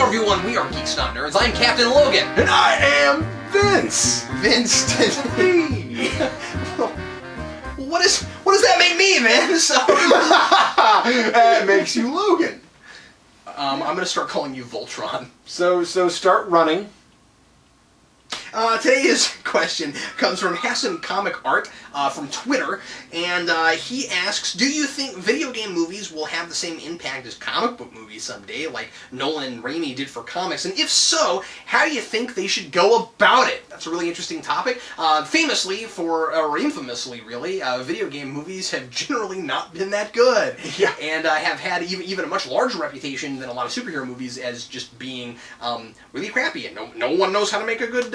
Hello everyone, we are Geeks Not Nerds. I'm Captain Logan. And I am Vince. Vince. What does that make me, Vince? That makes you Logan. I'm gonna start calling you Voltron. So start running. Today's question comes from Hassan Comic Art from Twitter, and he asks, do you think video game movies will have the same impact as comic book movies someday, like Nolan and Raimi did for comics? And if so, how do you think they should go about it? That's a really interesting topic. Famously, or infamously really, video game movies have generally not been that good. Yeah. And have had even a much larger reputation than a lot of superhero movies as just being really crappy, and no one knows how to make a good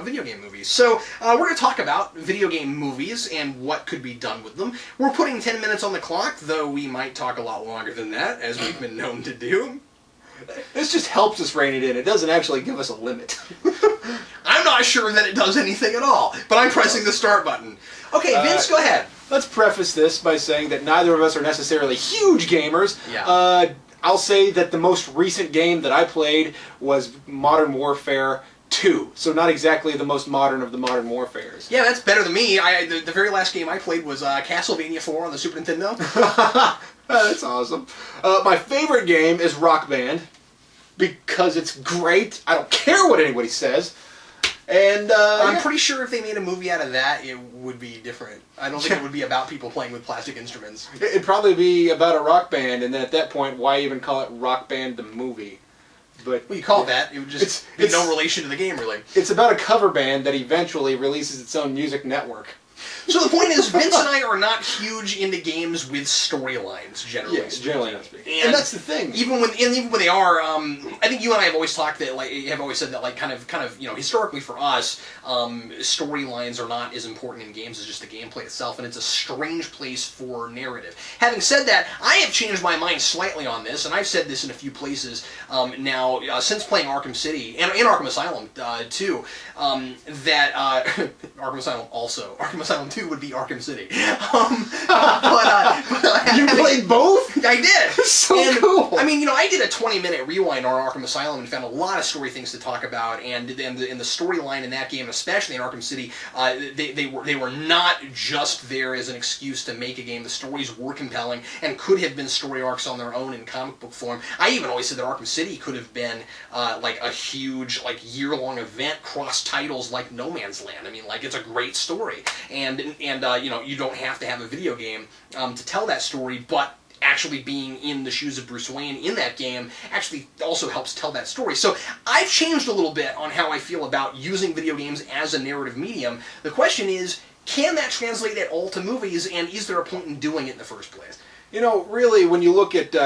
video game movies. So we're going to talk about video game movies and what could be done with them. We're putting 10 minutes on the clock, though we might talk a lot longer than that, as we've been known to do. This just helps us rein it in. It doesn't actually give us a limit. I'm not sure that it does anything at all, but I'm pressing the start button. Okay, Vince, go ahead. Let's preface this by saying that neither of us are necessarily huge gamers. Yeah. I'll say that the most recent game that I played was Modern Warfare 2, so not exactly the most modern of the Modern Warfares. Yeah, that's better than me. The very last game I played was Castlevania 4 on the Super Nintendo. That's awesome. My favorite game is Rock Band, because it's great. I don't care what anybody says. And I'm pretty sure if they made a movie out of that, it would be different. I don't think it would be about people playing with plastic instruments. It'd probably be about a rock band, and then at that point, why even call it Rock Band the movie? But well, you call it that, it would just be no relation to the game, really. It's about a cover band that eventually releases its own music network. So the point is, Vince and I are not huge into games with storylines, generally. Yes, generally not speaking. And that's the thing. Even when they are, I think you and I have always talked that, have always said that, kind of, historically for us, storylines are not as important in games as just the gameplay itself, and it's a strange place for narrative. Having said that, I have changed my mind slightly on this, and I've said this in a few places now, since playing Arkham City, and Arkham Asylum, too, that, Arkham Asylum also, Arkham Asylum 2 would be Arkham City. You played both? I did! So cool! I mean, I did a 20-minute rewind on Arkham Asylum and found a lot of story things to talk about, and the storyline in that game, especially in Arkham City, they were not just there as an excuse to make a game. The stories were compelling and could have been story arcs on their own in comic book form. I even always said that Arkham City could have been a huge, year-long event, cross-titles like No Man's Land. I mean, it's a great story. And you don't have to have a video game to tell that story, but actually being in the shoes of Bruce Wayne in that game actually also helps tell that story. So I've changed a little bit on how I feel about using video games as a narrative medium. The question is, can that translate at all to movies, and is there a point in doing it in the first place? Really, when you look at,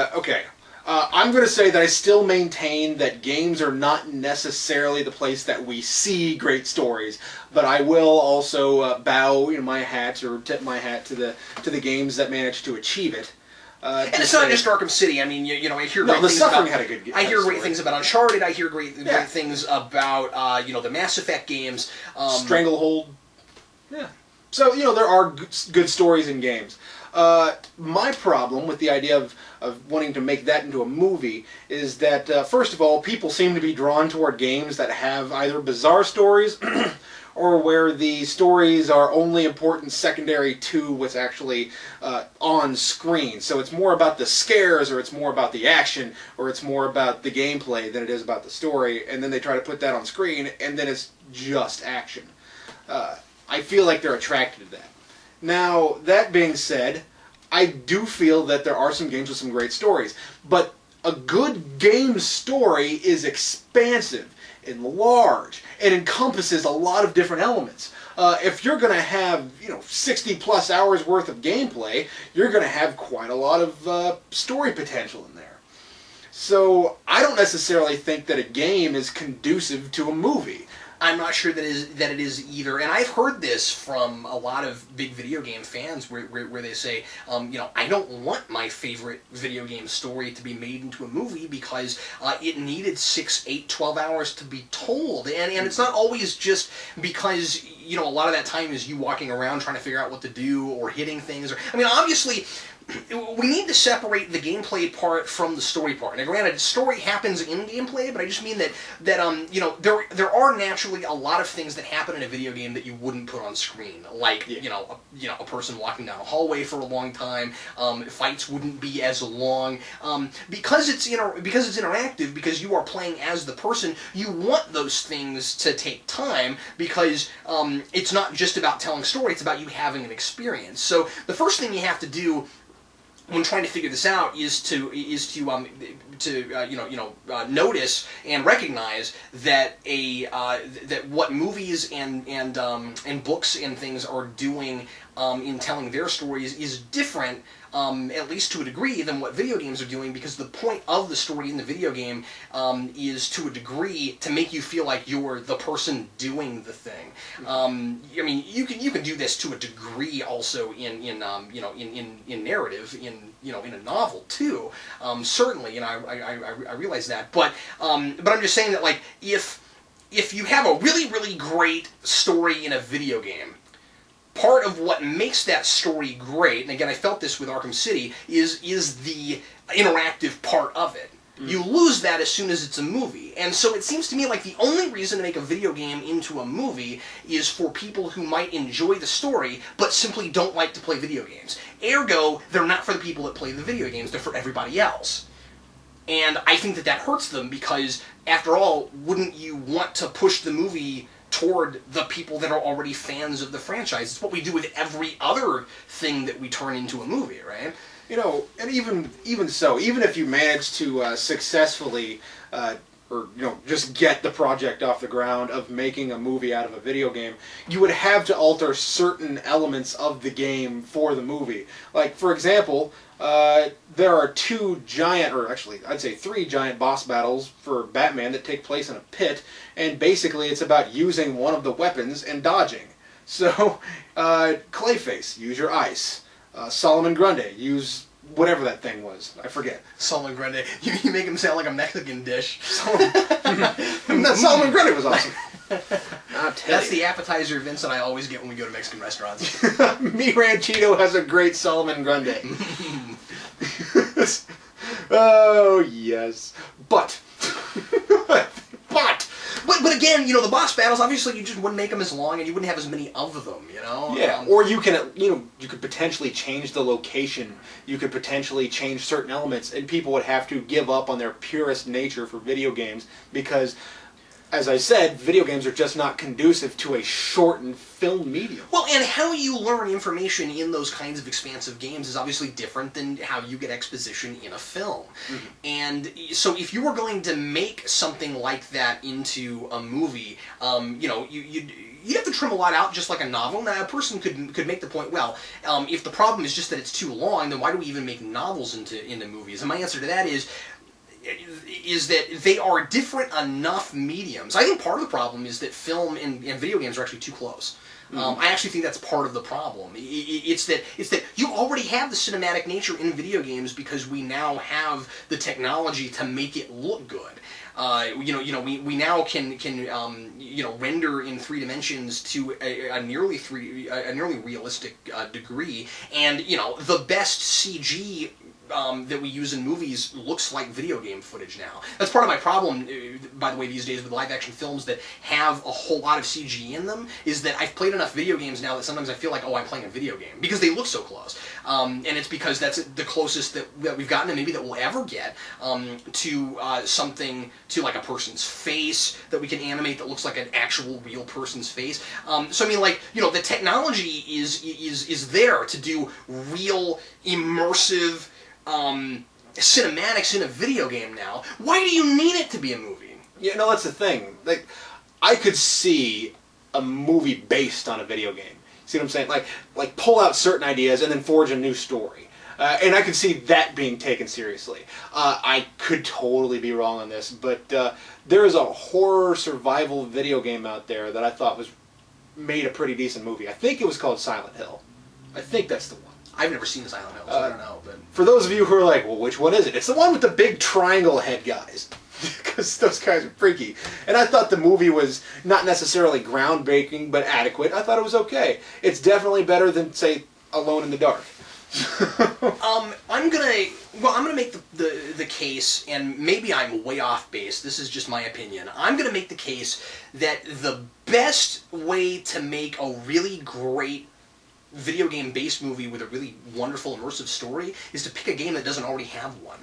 I'm going to say that I still maintain that games are not necessarily the place that we see great stories, but I will also bow my hat or tip my hat to the games that manage to achieve it. And it's not just Arkham City. I mean, I hear great things about. I hear great things about Uncharted. I hear great things about the Mass Effect games. Stranglehold. Yeah. So there are good stories in games. My problem with the idea of wanting to make that into a movie is that, first of all, people seem to be drawn toward games that have either bizarre stories or where the stories are only important secondary to what's actually on screen. So it's more about the scares, or it's more about the action, or it's more about the gameplay than it is about the story, and then they try to put that on screen, and then it's just action. I feel like they're attracted to that. Now, that being said, I do feel that there are some games with some great stories, but a good game story is expansive and large and encompasses a lot of different elements. If you're going to have 60 plus hours worth of gameplay, you're going to have quite a lot of story potential in there. So I don't necessarily think that a game is conducive to a movie. I'm not sure that it is either, and I've heard this from a lot of big video game fans where they say, I don't want my favorite video game story to be made into a movie because it needed 6, 8, 12 hours to be told, and it's not always just because a lot of that time is you walking around trying to figure out what to do or hitting things. I mean, obviously, we need to separate the gameplay part from the story part. Now, granted, story happens in gameplay, but I just mean that you know, there are naturally a lot of things that happen in a video game that you wouldn't put on screen, like you know, a person walking down a hallway for a long time. Fights wouldn't be as long because it's interactive. Because you are playing as the person, you want those things to take time because it's not just about telling story; it's about you having an experience. So the first thing you have to do when trying to figure this out is to notice and recognize that that what movies and books and things are doing in telling their stories is different, at least to a degree, than what video games are doing, because the point of the story in the video game is, to a degree, to make you feel like you're the person doing the thing. I mean, you can do this to a degree also in narrative, in a novel too. Certainly, and I realize that, but I'm just saying that, like, if you have a really great story in a video game, part of what makes that story great, and again, I felt this with Arkham City, is the interactive part of it. You lose that as soon as it's a movie. And so it seems to me like the only reason to make a video game into a movie is for people who might enjoy the story, but simply don't like to play video games. Ergo, they're not for the people that play the video games, they're for everybody else. And I think that hurts them, because, after all, wouldn't you want to push the movie toward the people that are already fans of the franchise? It's what we do with every other thing that we turn into a movie, right? You know, and even so, even if you manage to successfully, or just get the project off the ground of making a movie out of a video game, you would have to alter certain elements of the game for the movie. Like, for example, there are 2 giant, or actually I'd say 3 giant boss battles for Batman that take place in a pit, and basically it's about using one of the weapons and dodging. So, Clayface, use your ice. Solomon Grundy, use whatever that thing was. I forget. Solomon Grundy. You make him sound like a Mexican dish. Solomon Grundy was awesome. That's the appetizer, Vince, that I always get when we go to Mexican restaurants. Mi Ranchito has a great Solomon Grundy. Oh, yes. But again, the boss battles, obviously you just wouldn't make them as long, and you wouldn't have as many of them, Yeah, or you can, you could potentially change the location. You could potentially change certain elements, and people would have to give up on their purest nature for video games, because, as I said, video games are just not conducive to a shortened film medium. Well, and how you learn information in those kinds of expansive games is obviously different than how you get exposition in a film. Mm-hmm. And so if you were going to make something like that into a movie, you'd have to trim a lot out, just like a novel. Now, a person could make the point, well, if the problem is just that it's too long, then why do we even make novels into movies? And my answer to that is that they are different enough mediums. I think part of the problem is that film and video games are actually too close. I actually think that's part of the problem. It's that you already have the cinematic nature in video games because we now have the technology to make it look good. We now can render in 3 dimensions to a nearly realistic degree, and the best CG that we use in movies looks like video game footage now. That's part of my problem, by the way, these days with live-action films that have a whole lot of CG in them, is that I've played enough video games now that sometimes I feel like, oh, I'm playing a video game, because they look so close. And it's because that's the closest that we've gotten, and maybe that we'll ever get, to something, to like a person's face that we can animate that looks like an actual real person's face. So I mean, like, the technology is there to do real, immersive cinematics in a video game now. Why do you need it to be a movie? Yeah, no, that's the thing. Like, I could see a movie based on a video game. See what I'm saying? Like pull out certain ideas and then forge a new story. And I could see that being taken seriously. I could totally be wrong on this, but there is a horror survival video game out there that I thought made a pretty decent movie. I think it was called Silent Hill. I think that's the one. I've never seen Silent Hill, so I don't know. But for those of you who are like, well, which one is it? It's the one with the big triangle head guys. Because those guys are freaky. And I thought the movie was not necessarily groundbreaking, but adequate. I thought it was okay. It's definitely better than, say, Alone in the Dark. I'm gonna make the case, and maybe I'm way off base. This is just my opinion. I'm gonna make the case that the best way to make a really great video game based movie with a really wonderful immersive story is to pick a game that doesn't already have one.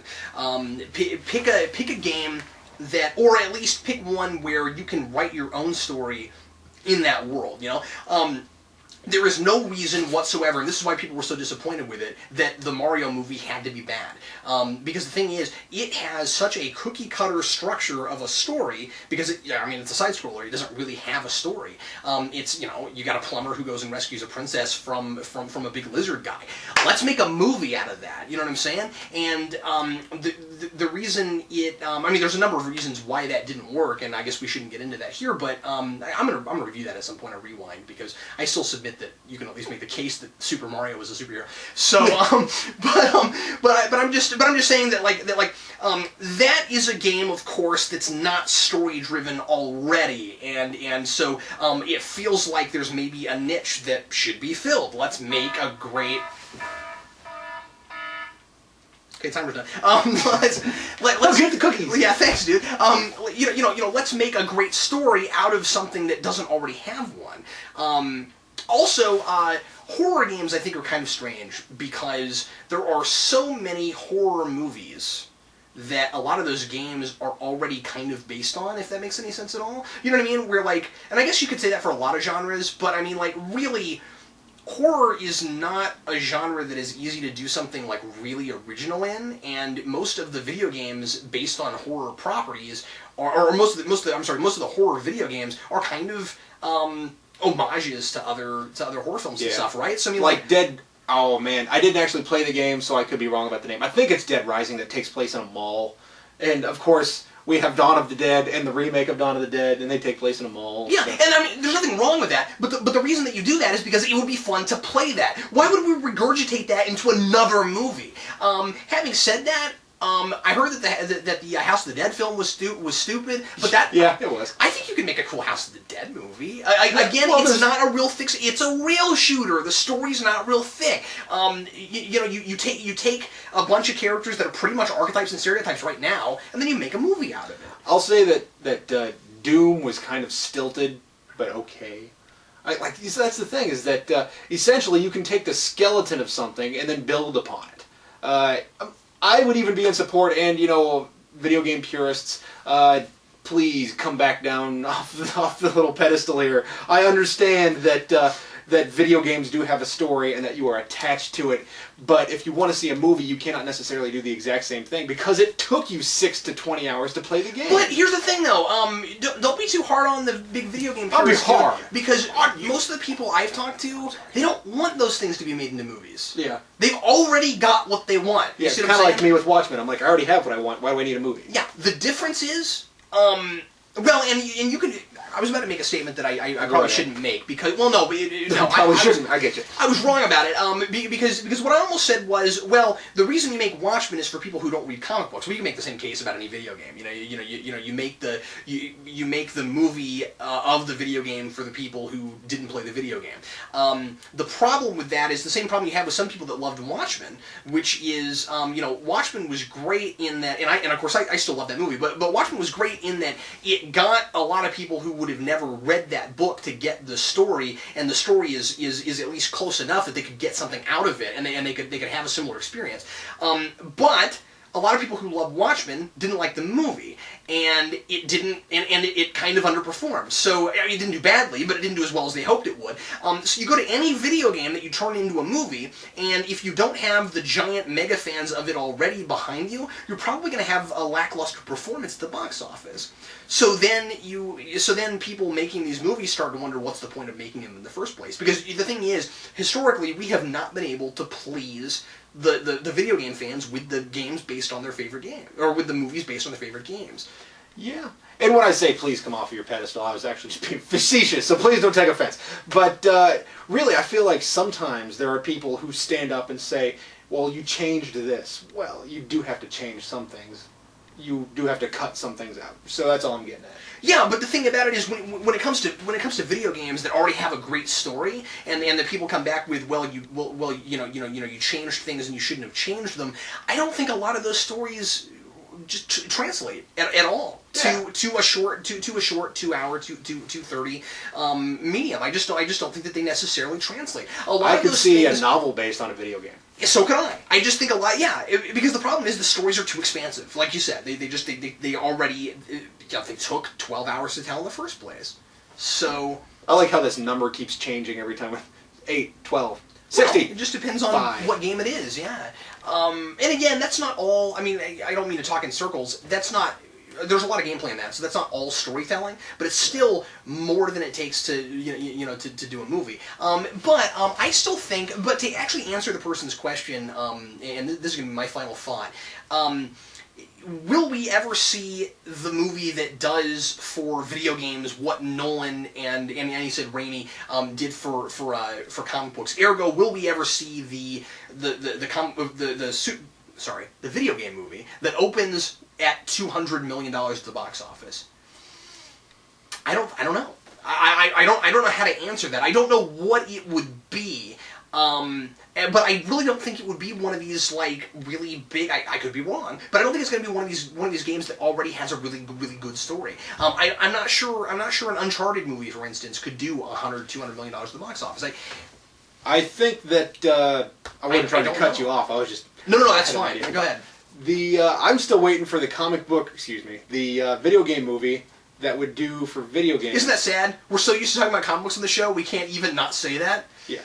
Pick a game that, or at least pick one where you can write your own story in that world. You know. There is no reason whatsoever, and this is why people were so disappointed with it, that the Mario movie had to be bad. Because the thing is, it has such a cookie-cutter structure of a story, because, it's a side-scroller, it doesn't really have a story. It's, you got a plumber who goes and rescues a princess from a big lizard guy. Let's make a movie out of that, you know what I'm saying? And the reason it, there's a number of reasons why that didn't work, and I guess we shouldn't get into that here, but I'm gonna review that at some point on Rewind, because I still submit that you can at least make the case that Super Mario was a superhero. So, but I'm just saying that that is a game, of course, that's not story driven already, and so it feels like there's maybe a niche that should be filled. Let's make a great. Okay, timer's done. Let's get the cookies. Yeah, thanks, dude. Let's make a great story out of something that doesn't already have one. Also, horror games I think are kind of strange because there are so many horror movies that a lot of those games are already kind of based on, if that makes any sense at all. You know what I mean? Where and I guess you could say that for a lot of genres, but really, horror is not a genre that is easy to do something really original in, and most of the video games based on horror properties, or most of the horror video games are kind of homages to other horror films and stuff, right? So Dead. Oh man, I didn't actually play the game, so I could be wrong about the name. I think it's Dead Rising that takes place in a mall, and of course we have Dawn of the Dead and the remake of Dawn of the Dead, and they take place in a mall. Yeah, so. And there's nothing wrong with that, but the reason that you do that is because it would be fun to play that. Why would we regurgitate that into another movie? Having said that, I heard that the House of the Dead film was stupid, but that it was. I think you can make a cool House of the Dead movie. It's not a real fix. It's a real shooter. The story's not real thick. You take a bunch of characters that are pretty much archetypes and stereotypes right now, and then you make a movie out of it. I'll say that Doom was kind of stilted, but okay. That's the thing, is that essentially you can take the skeleton of something and then build upon it. I would even be in support, and video game purists, please come back down off the little pedestal here. I understand that video games do have a story and that you are attached to it, but if you want to see a movie, you cannot necessarily do the exact same thing because it took you 6 to 20 hours to play the game. But here's the thing, though. Don't be too hard on the big video game purists. I'll be hard. Because most of the people I've talked to, they don't want those things to be made into movies. Yeah. They've already got what they want. Yeah, it's kind of like me with Watchmen. I'm like, I already have what I want. Why do I need a movie? Yeah, the difference is, and you could. I was about to make a statement that I probably shouldn't make because, well, no, probably shouldn't. I get you. I was wrong about it because what I almost said was, well, the reason you make Watchmen is for people who don't read comic books. We can make the same case about any video game. You make the movie of the video game for the people who didn't play the video game. The problem with that is the same problem you have with some people that loved Watchmen, which is Watchmen was great in that, and of course I still love that movie, but Watchmen was great in that it got a lot of people who would have never read that book to get the story, and the story is at least close enough that they could get something out of it, and they could have a similar experience. But a lot of people who loved Watchmen didn't like the movie, and it kind of underperformed. So it didn't do badly, but it didn't do as well as they hoped it would. So you go to any video game that you turn into a movie, and if you don't have the giant mega fans of it already behind you, you're probably going to have a lackluster performance at the box office. So then people making these movies start to wonder what's the point of making them in the first place. Because the thing is, historically, we have not been able to please the video game fans with the games based on their favorite game, or with the movies based on their favorite games. Yeah. And when I say please come off of your pedestal, I was actually just being facetious, so please don't take offense. But really, I feel like sometimes there are people who stand up and say, well, you changed this. Well, you do have to change some things. you do have to cut some things out. So that's all I'm getting at. Yeah, but the thing about it is when it comes to video games that already have a great story, and the people come back with you changed things and you shouldn't have changed them. I don't think a lot of those stories just translate at all to a short 2 hour 230 medium. I just don't think that they necessarily translate. I could see a novel based on a video game. So could I. I just think a lot, because the problem is the stories are too expansive. Like you said, they already they took 12 hours to tell in the first place. So I like how this number keeps changing every time. 8, 12, 60. Well, it just depends on 5. what game it is, yeah. And again, that's not all. I mean, I don't mean to talk in circles. That's not. There's a lot of gameplay in that, so that's not all storytelling, but it's still more than it takes to to do a movie. But I still think, but to actually answer the person's question, and this is going to be my final thought. Will we ever see the movie that does for video games what Nolan and he said Raimi did for comic books? Ergo, will we ever see the video game movie that opens at $200 million at the box office? I don't know. I don't know how to answer that. I don't know what it would be. But I really don't think it would be one of these like really big. I could be wrong, but I don't think it's going to be one of these games that already has a really good story. I'm not sure an Uncharted movie, for instance, could do $200 million at the box office. I think that I wasn't trying to cut you off. I was just no. That's fine. Go ahead. I'm still waiting for the the video game movie that would do for video games. Isn't that sad? We're so used to talking about comic books on the show, we can't even not say that. Yeah.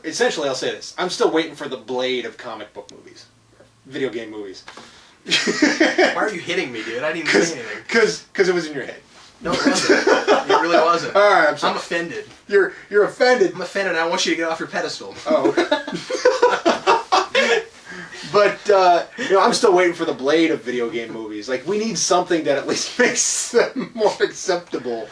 Essentially, I'll say this. I'm still waiting for the Blade of comic book movies. Video game movies. Why are you hitting me, dude? I didn't even say anything. Because it was in your head. No, it wasn't. It really wasn't. All right, I'm offended. You're offended. I'm offended. I want you to get off your pedestal. Oh. But, I'm still waiting for the Blade of video game movies. Like, we need something that at least makes them more acceptable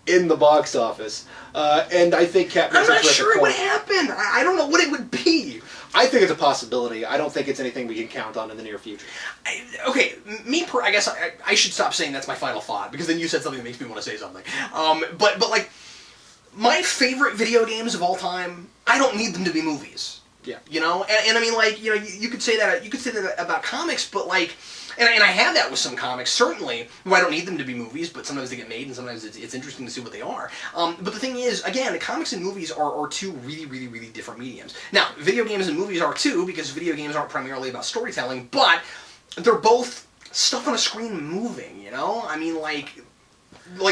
in the box office. And I think Cat makes a terrific point. I'm not sure it would happen. I don't know what it would be. I think it's a possibility. I don't think it's anything we can count on in the near future. I guess I should stop saying that's my final thought, because then you said something that makes me want to say something. But like, my favorite video games of all time, I don't need them to be movies. Yeah. And I mean, like, you could say that about comics, but like, and I have that with some comics, certainly, where I don't need them to be movies, but sometimes they get made, and sometimes it's interesting to see what they are. But the thing is, again, comics and movies are two really different mediums. Now, video games and movies are too, because video games aren't primarily about storytelling, but they're both stuff on a screen moving, I mean, like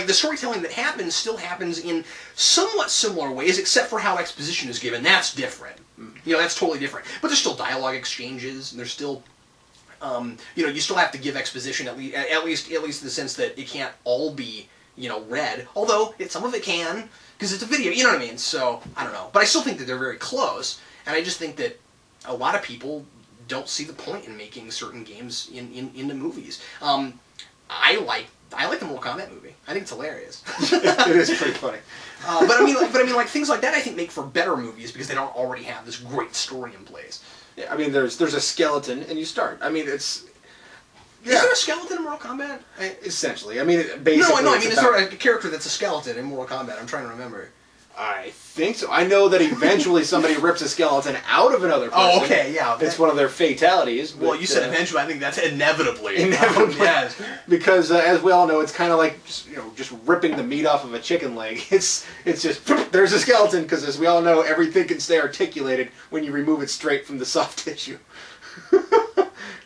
the storytelling that happens still happens in somewhat similar ways, except for how exposition is given. That's different. That's totally different. But there's still dialogue exchanges, and there's still, you still have to give exposition at least in the sense that it can't all be, read. Although some of it can, because it's a video. You know what I mean? So I don't know, but I still think that they're very close, and I just think that a lot of people don't see the point in making certain games into movies. I like the Mortal Kombat movie. I think it's hilarious. It is pretty funny. But I mean, like things like that, I think make for better movies because they don't already have this great story in place. Yeah, I mean, there's a skeleton, and you start. I mean, it's. Yeah. Is there a skeleton in Mortal Kombat? Essentially, I mean, basically. No. I mean, is there a character that's a skeleton in Mortal Kombat? I'm trying to remember. I think so. I know that eventually somebody rips a skeleton out of another person. Oh, okay, yeah. It's one of their fatalities. Well, you said eventually. I think that's inevitably. Inevitably. Yes. Because, as we all know, it's kind of like just ripping the meat off of a chicken leg. It's just, there's a skeleton, because as we all know, everything can stay articulated when you remove it straight from the soft tissue.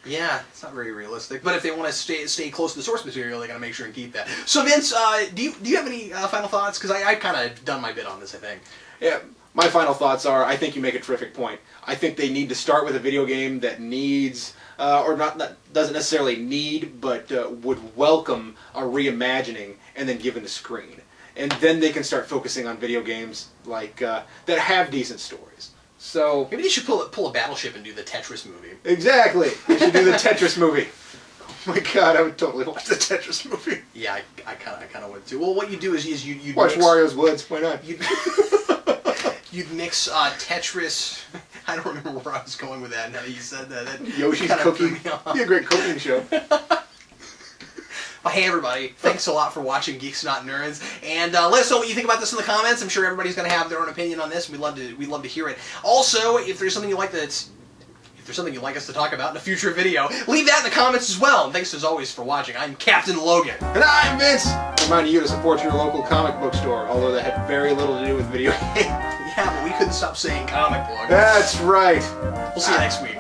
Yeah, it's not very realistic. But if they want to stay close to the source material, they got to make sure and keep that. So Vince, do you have any final thoughts? Because I kind of done my bit on this, I think. Yeah, my final thoughts are: I think you make a terrific point. I think they need to start with a video game that needs, doesn't necessarily need, but would welcome a reimagining, and then given a screen, and then they can start focusing on video games like that have decent stories. So maybe they should pull a Battleship and do the Tetris movie. Exactly. They should do the Tetris movie. Oh my God, I would totally watch the Tetris movie. Yeah, I kind of would too. Well, what you do is you watch Wario's Woods. Why not? You'd mix Tetris. I don't remember where I was going with that. Now that you said that, Yoshi's Cooking. It'd be a great cooking show. But hey, everybody, thanks a lot for watching Geeks Not Nerds, and let us know what you think about this in the comments. I'm sure everybody's going to have their own opinion on this. We'd love to hear it. Also, if there's something you like us to talk about in a future video, leave that in the comments as well. And thanks as always for watching. I'm Captain Logan. And I'm Vince! Reminding you to support your local comic book store, although that had very little to do with video games. Yeah, but we couldn't stop saying comic book. That's right. We'll see you next week.